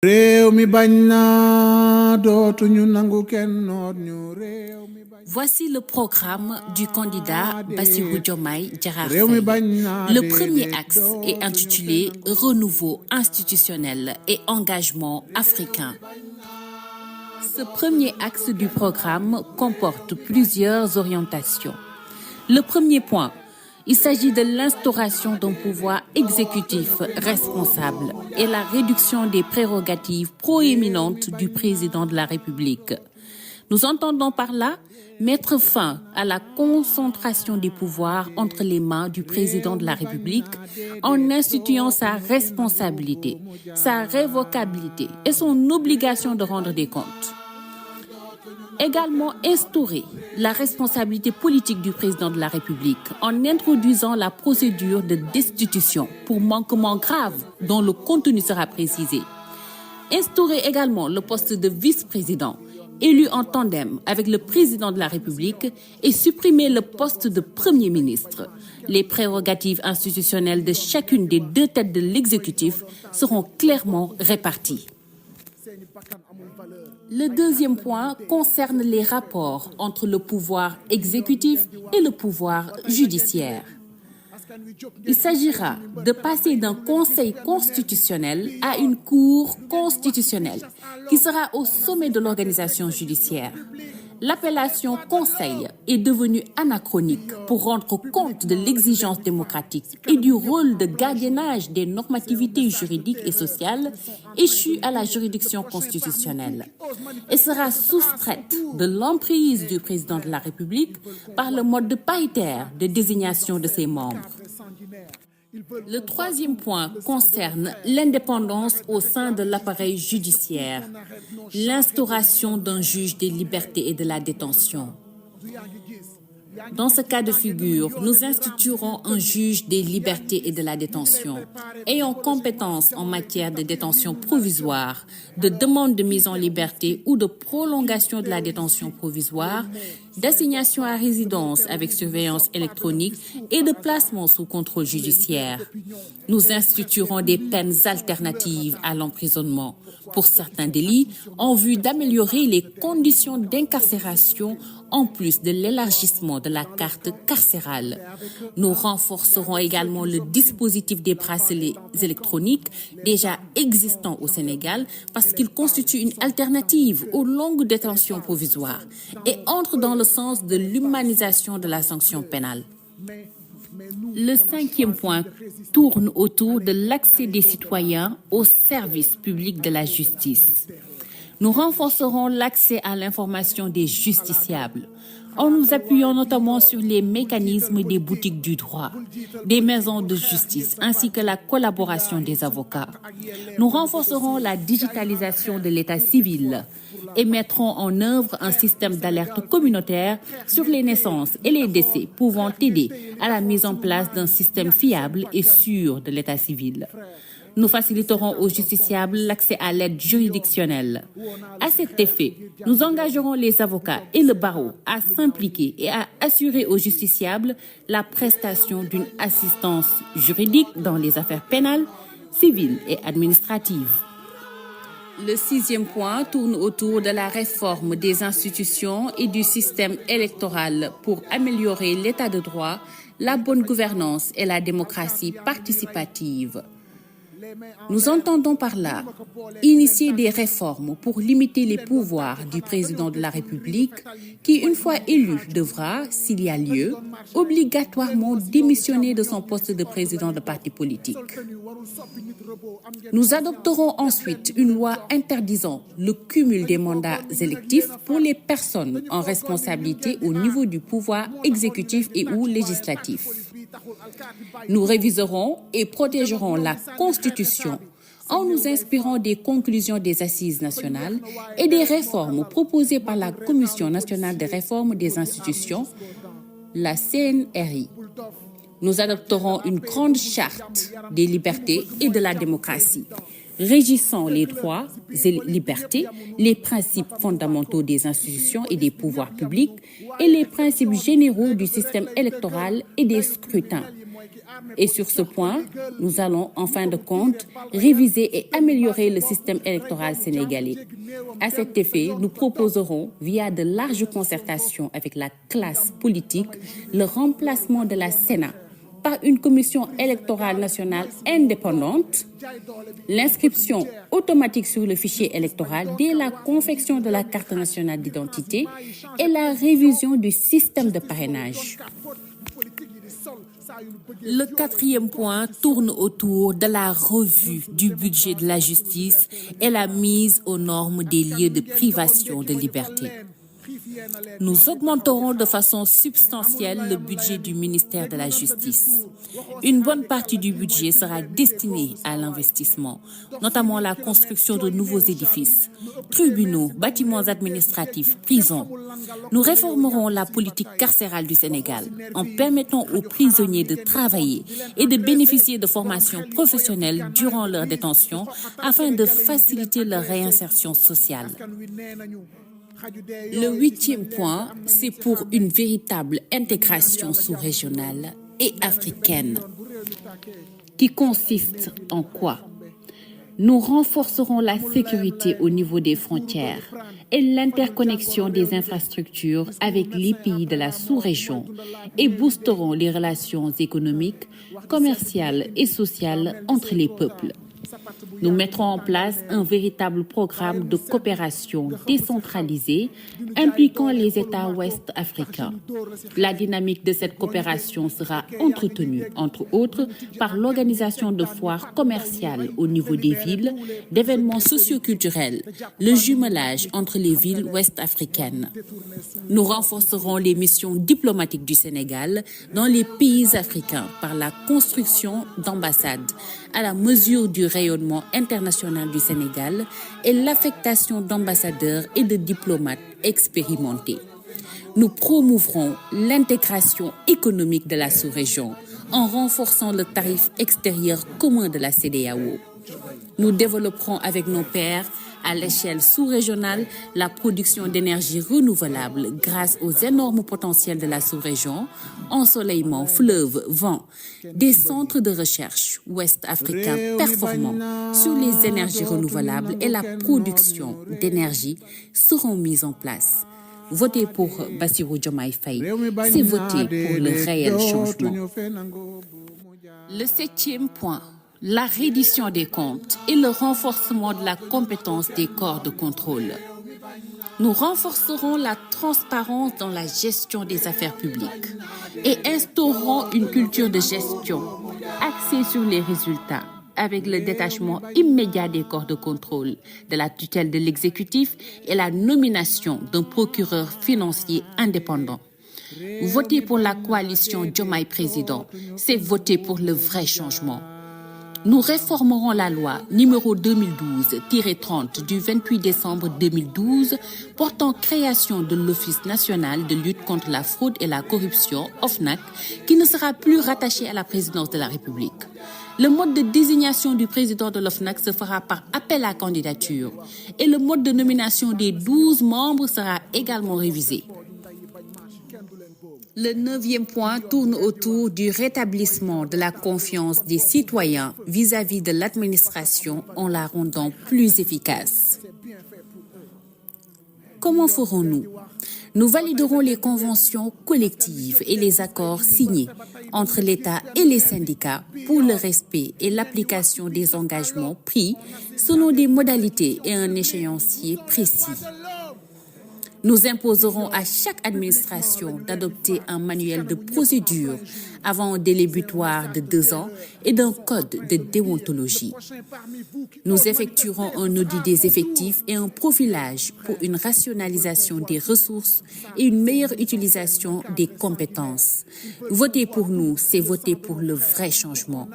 Voici le programme du candidat Bassirou Diomaye Diakhar Faye. Le premier axe est intitulé Renouveau institutionnel et engagement africain. Ce premier axe du programme comporte plusieurs orientations. Le premier point, il s'agit de l'instauration d'un pouvoir exécutif responsable et la réduction des prérogatives proéminentes du président de la République. Nous entendons par là mettre fin à la concentration des pouvoirs entre les mains du président de la République en instituant sa responsabilité, sa révocabilité et son obligation de rendre des comptes. Également instaurer la responsabilité politique du président de la République en introduisant la procédure de destitution pour manquement grave dont le contenu sera précisé. Instaurer également le poste de vice-président élu en tandem avec le président de la République et supprimer le poste de Premier ministre. Les prérogatives institutionnelles de chacune des deux têtes de l'exécutif seront clairement réparties. Le deuxième point concerne les rapports entre le pouvoir exécutif et le pouvoir judiciaire. Il s'agira de passer d'un conseil constitutionnel à une cour constitutionnelle qui sera au sommet de l'organisation judiciaire. L'appellation conseil est devenue anachronique pour rendre compte de l'exigence démocratique et du rôle de gardiennage des normativités juridiques et sociales échues à la juridiction constitutionnelle et sera soustraite de l'emprise du président de la République par le mode paritaire de désignation de ses membres. Le troisième point concerne l'indépendance au sein de l'appareil judiciaire, l'instauration d'un juge des libertés et de la détention. Dans ce cas de figure, nous instituerons un juge des libertés et de la détention, ayant compétence en matière de détention provisoire, de demande de mise en liberté ou de prolongation de la détention provisoire, d'assignation à résidence avec surveillance électronique et de placement sous contrôle judiciaire. Nous instituerons des peines alternatives à l'emprisonnement pour certains délits en vue d'améliorer les conditions d'incarcération en plus de l'élargissement de la carte carcérale. Nous renforcerons également le dispositif des bracelets électroniques déjà existants au Sénégal parce qu'il constitue une alternative aux longues détentions provisoires et entre dans le sens de l'humanisation de la sanction pénale. Le cinquième point tourne autour de l'accès des citoyens aux services publics de la justice. Nous renforcerons l'accès à l'information des justiciables en nous appuyant notamment sur les mécanismes des boutiques du droit, des maisons de justice ainsi que la collaboration des avocats. Nous renforcerons la digitalisation de l'état civil et mettrons en œuvre un système d'alerte communautaire sur les naissances et les décès pouvant aider à la mise en place d'un système fiable et sûr de l'état civil. Nous faciliterons aux justiciables l'accès à l'aide juridictionnelle. À cet effet, nous engagerons les avocats et le barreau à s'impliquer et à assurer aux justiciables la prestation d'une assistance juridique dans les affaires pénales, civiles et administratives. Le sixième point tourne autour de la réforme des institutions et du système électoral pour améliorer l'état de droit, la bonne gouvernance et la démocratie participative. Nous entendons par là initier des réformes pour limiter les pouvoirs du président de la République qui, une fois élu, devra, s'il y a lieu, obligatoirement démissionner de son poste de président de parti politique. Nous adopterons ensuite une loi interdisant le cumul des mandats électifs pour les personnes en responsabilité au niveau du pouvoir exécutif et ou législatif. Nous réviserons et protégerons la Constitution en nous inspirant des conclusions des Assises nationales et des réformes proposées par la Commission nationale des réformes des institutions, la CNRI. Nous adopterons une grande charte des libertés et de la démocratie, régissant les droits et libertés, les principes fondamentaux des institutions et des pouvoirs publics et les principes généraux du système électoral et des scrutins. Et sur ce point, nous allons, en fin de compte, réviser et améliorer le système électoral sénégalais. À cet effet, nous proposerons, via de larges concertations avec la classe politique, le remplacement de la Sénat par une commission électorale nationale indépendante, l'inscription automatique sur le fichier électoral dès la confection de la carte nationale d'identité et la révision du système de parrainage. Le quatrième point tourne autour de la revue du budget de la justice et la mise aux normes des lieux de privation de liberté. Nous augmenterons de façon substantielle le budget du ministère de la Justice. Une bonne partie du budget sera destinée à l'investissement, notamment la construction de nouveaux édifices, tribunaux, bâtiments administratifs, prisons. Nous réformerons la politique carcérale du Sénégal en permettant aux prisonniers de travailler et de bénéficier de formations professionnelles durant leur détention afin de faciliter leur réinsertion sociale. Le huitième point, c'est pour une véritable intégration sous-régionale et africaine, qui consiste en quoi? Nous renforcerons la sécurité au niveau des frontières et l'interconnexion des infrastructures avec les pays de la sous-région et boosterons les relations économiques, commerciales et sociales entre les peuples. Nous mettrons en place un véritable programme de coopération décentralisée impliquant les États ouest africains. La dynamique de cette coopération sera entretenue, entre autres, par l'organisation de foires commerciales au niveau des villes, d'événements socioculturels, le jumelage entre les villes ouest-africaines. Nous renforcerons les missions diplomatiques du Sénégal dans les pays africains par la construction d'ambassades à la mesure du rayonnement international du Sénégal et l'affectation d'ambassadeurs et de diplomates expérimentés. Nous promouvrons l'intégration économique de la sous-région en renforçant le tarif extérieur commun de la CEDEAO. Nous développerons avec nos pairs à l'échelle sous-régionale la production d'énergie renouvelable grâce aux énormes potentiels de la sous-région, ensoleillement, fleuves, vent, des centres de recherche ouest-africains performants sur les énergies renouvelables et la production d'énergie seront mis en place. Voter pour Bassirou Diomaye Faye, c'est voter pour le réel changement. Le septième point, la reddition des comptes et le renforcement de la compétence des corps de contrôle. Nous renforcerons la transparence dans la gestion des affaires publiques et instaurerons une culture de gestion axée sur les résultats avec le détachement immédiat des corps de contrôle, de la tutelle de l'exécutif et la nomination d'un procureur financier indépendant. Voter pour la coalition Diomaye Président, c'est voter pour le vrai changement. Nous réformerons la loi numéro 2012-30 du 28 décembre 2012 portant création de l'Office national de lutte contre la fraude et la corruption, OFNAC, qui ne sera plus rattaché à la présidence de la République. Le mode de désignation du président de l'OFNAC se fera par appel à candidature et le mode de nomination des 12 membres sera également révisé. Le neuvième point tourne autour du rétablissement de la confiance des citoyens vis-à-vis de l'administration en la rendant plus efficace. Comment ferons-nous? Nous validerons les conventions collectives et les accords signés entre l'État et les syndicats pour le respect et l'application des engagements pris selon des modalités et un échéancier précis. Nous imposerons à chaque administration d'adopter un manuel de procédure avant un délai butoir de 2 ans et d'un code de déontologie. Nous effectuerons un audit des effectifs et un profilage pour une rationalisation des ressources et une meilleure utilisation des compétences. Voter pour nous, c'est voter pour le vrai changement.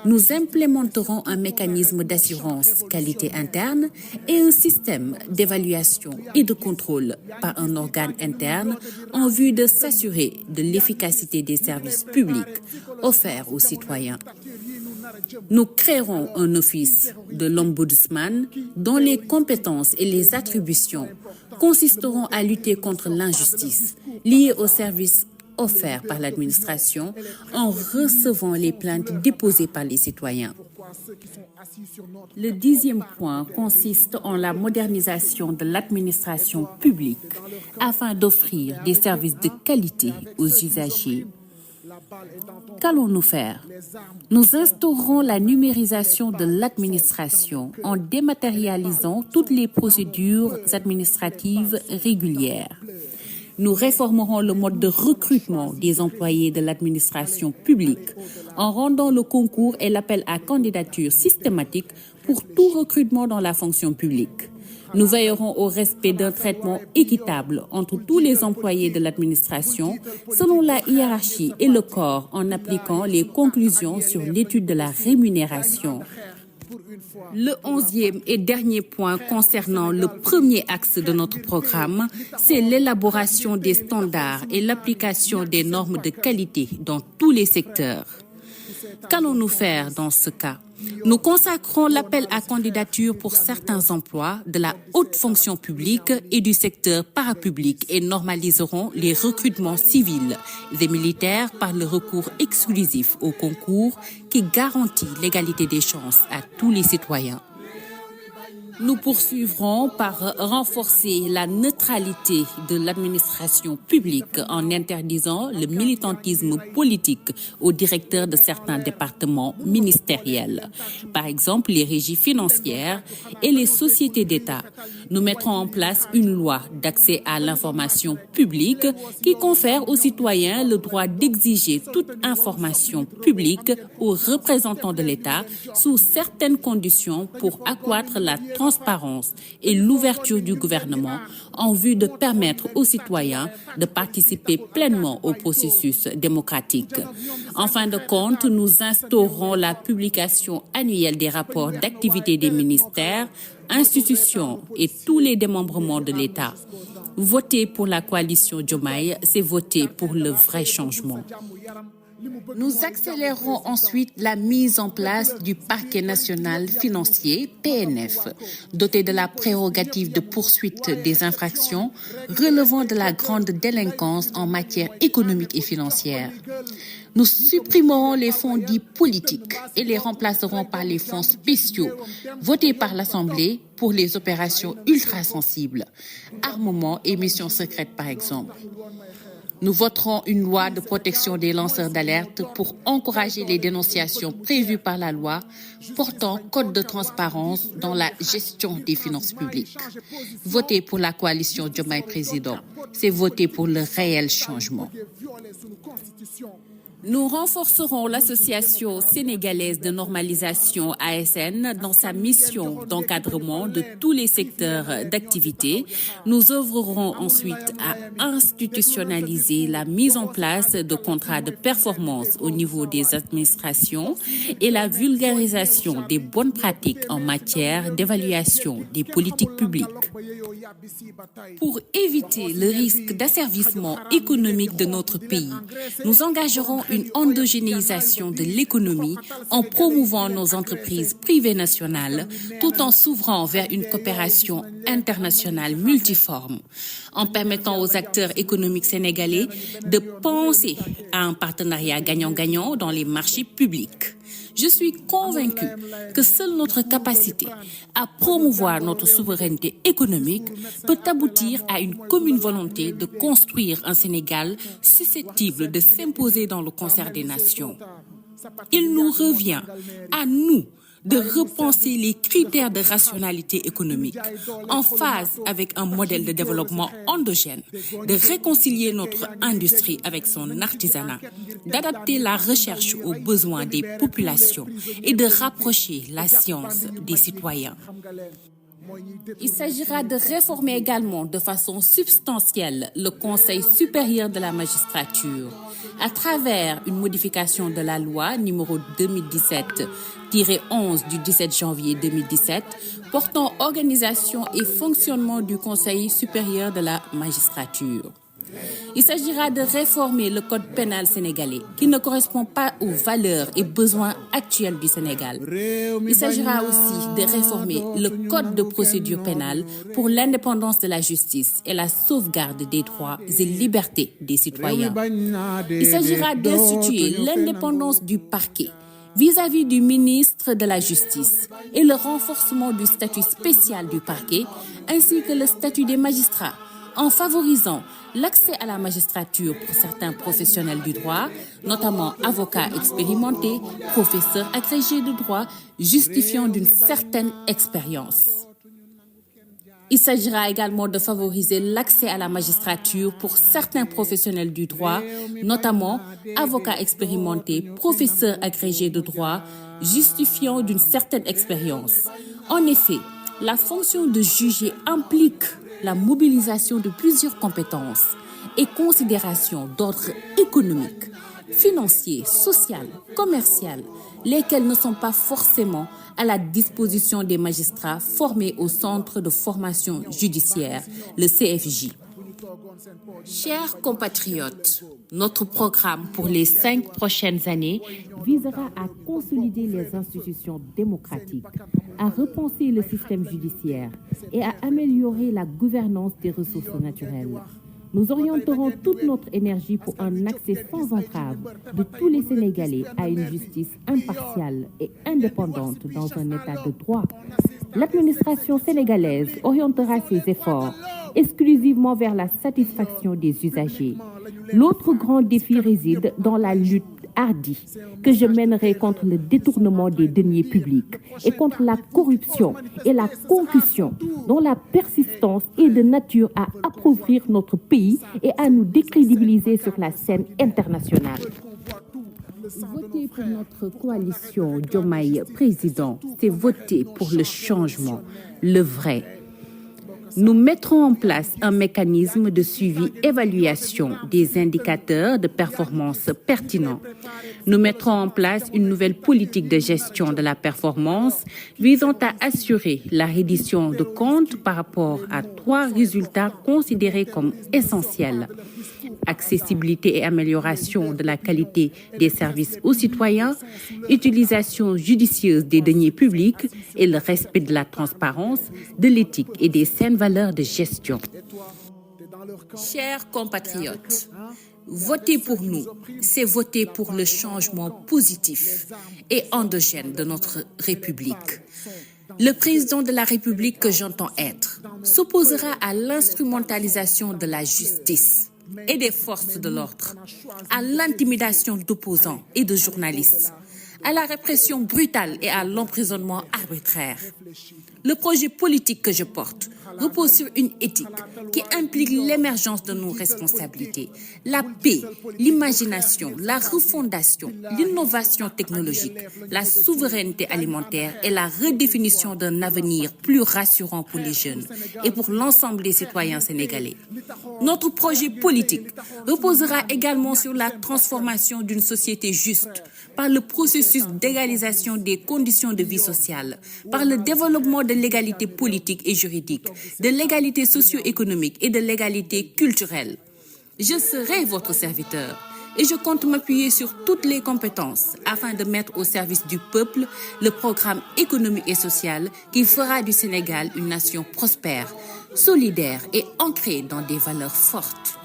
Nous implémenterons un mécanisme d'assurance qualité interne et un système d'évaluation et de contrôle par un organe interne en vue de s'assurer de l'efficacité des services publics offerts aux citoyens. Nous créerons un office de l'Ombudsman dont les compétences et les attributions consisteront à lutter contre l'injustice liée aux services offert par l'administration en recevant les plaintes déposées par les citoyens. Le 10e point consiste en la modernisation de l'administration publique afin d'offrir des services de qualité aux usagers. Qu'allons-nous faire? Nous instaurerons la numérisation de l'administration en dématérialisant toutes les procédures administratives régulières. Nous réformerons le mode de recrutement des employés de l'administration publique en rendant le concours et l'appel à candidature systématique pour tout recrutement dans la fonction publique. Nous veillerons au respect d'un traitement équitable entre tous les employés de l'administration selon la hiérarchie et le corps en appliquant les conclusions sur l'étude de la rémunération. Le 11e et dernier point concernant le premier axe de notre programme, c'est l'élaboration des standards et l'application des normes de qualité dans tous les secteurs. Qu'allons-nous faire dans ce cas? Nous consacrons l'appel à candidature pour certains emplois de la haute fonction publique et du secteur parapublic et normaliserons les recrutements civils et militaires par le recours exclusif au concours qui garantit l'égalité des chances à tous les citoyens. Nous poursuivrons par renforcer la neutralité de l'administration publique en interdisant le militantisme politique aux directeurs de certains départements ministériels, par exemple les régies financières et les sociétés d'État. Nous mettrons en place une loi d'accès à l'information publique qui confère aux citoyens le droit d'exiger toute information publique aux représentants de l'État sous certaines conditions pour accroître la transparence et l'ouverture du gouvernement en vue de permettre aux citoyens de participer pleinement au processus démocratique. En fin de compte, nous instaurerons la publication annuelle des rapports d'activité des ministères, institutions et tous les démembrements de l'État. Voter pour la coalition Diomaye, c'est voter pour le vrai changement. Nous accélérons ensuite la mise en place du parquet national financier, PNF, doté de la prérogative de poursuite des infractions relevant de la grande délinquance en matière économique et financière. Nous supprimerons les fonds dits politiques et les remplacerons par les fonds spéciaux votés par l'Assemblée pour les opérations ultra-sensibles, armement et missions secrètes par exemple. Nous voterons une loi de protection des lanceurs d'alerte pour encourager les dénonciations prévues par la loi portant code de transparence dans la gestion des finances publiques. Voter pour la coalition Diomaye Président, c'est voter pour le réel changement. Nous renforcerons l'Association sénégalaise de normalisation ASN dans sa mission d'encadrement de tous les secteurs d'activité. Nous œuvrerons ensuite à institutionnaliser la mise en place de contrats de performance au niveau des administrations et la vulgarisation des bonnes pratiques en matière d'évaluation des politiques publiques. Pour éviter le risque d'asservissement économique de notre pays, nous engagerons une endogénéisation de l'économie en promouvant nos entreprises privées nationales tout en s'ouvrant vers une coopération internationale multiforme, en permettant aux acteurs économiques sénégalais de penser à un partenariat gagnant-gagnant dans les marchés publics. Je suis convaincue que seule notre capacité à promouvoir notre souveraineté économique peut aboutir à une commune volonté de construire un Sénégal susceptible de s'imposer dans le concert des nations. Il nous revient à nous de repenser les critères de rationalité économique en phase avec un modèle de développement endogène, de réconcilier notre industrie avec son artisanat, d'adapter la recherche aux besoins des populations et de rapprocher la science des citoyens. Il s'agira de réformer également de façon substantielle le Conseil supérieur de la magistrature à travers une modification de la loi numéro 2017-11 du 17 janvier 2017 portant organisation et fonctionnement du Conseil supérieur de la magistrature. Il s'agira de réformer le code pénal sénégalais qui ne correspond pas aux valeurs et besoins actuels du Sénégal. Il s'agira aussi de réformer le code de procédure pénale pour l'indépendance de la justice et la sauvegarde des droits et libertés des citoyens. Il s'agira d'instituer l'indépendance du parquet vis-à-vis du ministre de la Justice et le renforcement du statut spécial du parquet ainsi que le statut des magistrats en favorisant l'accès à la magistrature pour certains professionnels du droit, notamment avocats expérimentés, professeurs agrégés de droit, justifiant d'une certaine expérience. Il s'agira également de favoriser l'accès à la magistrature pour certains professionnels du droit, notamment avocats expérimentés, professeurs agrégés de droit, justifiant d'une certaine expérience. En effet, la fonction de juger implique la mobilisation de plusieurs compétences et considérations d'ordre économique, financier, social, commercial, lesquelles ne sont pas forcément à la disposition des magistrats formés au Centre de formation judiciaire, le CFJ. Chers compatriotes, notre programme pour les 5 prochaines années visera à consolider les institutions démocratiques, à repenser le système judiciaire et à améliorer la gouvernance des ressources naturelles. Nous orienterons toute notre énergie pour un accès sans entrave de tous les Sénégalais à une justice impartiale et indépendante dans un état de droit. L'administration sénégalaise orientera ses efforts exclusivement vers la satisfaction des usagers. L'autre grand défi réside dans la lutte hardie que je mènerai contre le détournement des deniers publics et contre la corruption et la concussion dont la persistance est de nature à appauvrir notre pays et à nous décrédibiliser sur la scène internationale. Voter pour notre coalition Diomaye Président, c'est voter pour le changement, le vrai. Nous mettrons en place un mécanisme de suivi-évaluation des indicateurs de performance pertinents. Nous mettrons en place une nouvelle politique de gestion de la performance visant à assurer la reddition de comptes par rapport à 3 résultats considérés comme essentiels. Accessibilité et amélioration de la qualité des services aux citoyens, utilisation judicieuse des deniers publics et le respect de la transparence, de l'éthique et des saines valeurs de gestion. Chers compatriotes, voter pour nous, c'est voter pour le changement positif et endogène de notre République. Le président de la République que j'entends être s'opposera à l'instrumentalisation de la justice et des forces de l'ordre, à l'intimidation d'opposants et de journalistes, à la répression brutale et à l'emprisonnement arbitraire. Le projet politique que je porte repose sur une éthique qui implique l'émergence de nos responsabilités, la paix, l'imagination, la refondation, l'innovation technologique, la souveraineté alimentaire et la redéfinition d'un avenir plus rassurant pour les jeunes et pour l'ensemble des citoyens sénégalais. Notre projet politique reposera également sur la transformation d'une société juste par le processus d'égalisation des conditions de vie sociale, par le développement de l'égalité politique et juridique, de l'égalité socio-économique et de l'égalité culturelle. Je serai votre serviteur et je compte m'appuyer sur toutes les compétences afin de mettre au service du peuple le programme économique et social qui fera du Sénégal une nation prospère, solidaire et ancrée dans des valeurs fortes.